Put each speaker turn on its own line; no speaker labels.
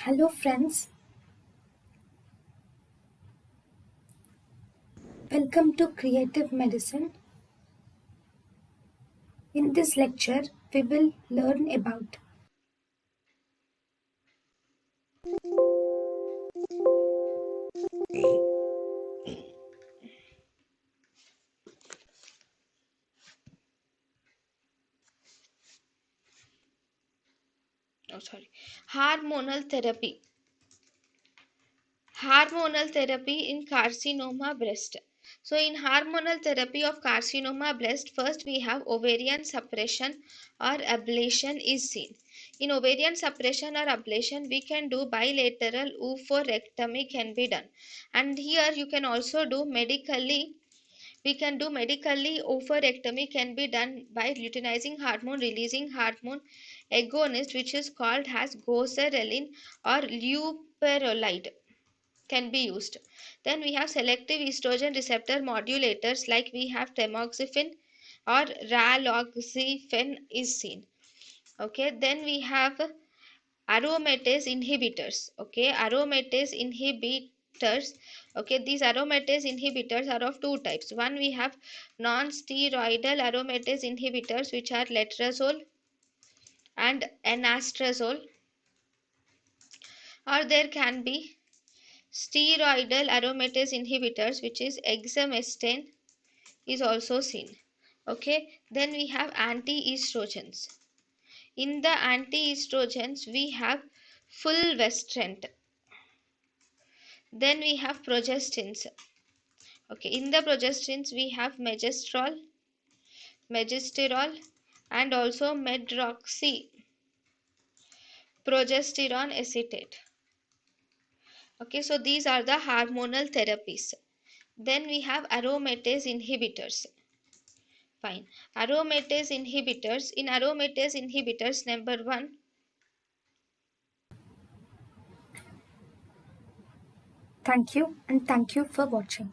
Hello, friends. Welcome to Creative Medicine. In this lecture, we will learn about.
Oh, sorry. Hormonal therapy. Hormonal therapy in carcinoma breast. So, in hormonal therapy of carcinoma breast, first we have ovarian suppression or ablation is seen. In ovarian suppression or ablation, we can do bilateral oophorectomy can be done, and here you can also do medically. We can do medically oophorectomy can be done by luteinizing hormone releasing hormone agonist, which is called as goserelin or leuprolide, can be used. Then we have selective estrogen receptor modulators, like we have tamoxifen or raloxifene is seen. Okay, then we have aromatase inhibitors. Okay, aromatase inhibitors. Okay, these aromatase inhibitors are of two types. One, we have non-steroidal aromatase inhibitors, which are letrozole and anastrozole, or there can be steroidal aromatase inhibitors, which is exemestane is also seen. Okay, then we have anti-estrogens. In the anti-estrogens, we have fulvestrant. Then we have progestins. Okay, in the progestins we have megestrol, and also medroxy progesterone acetate. Okay, so these are the hormonal therapies. Then we have aromatase inhibitors. Fine. Aromatase inhibitors. In aromatase inhibitors, number one,
Thank you and thank you for watching.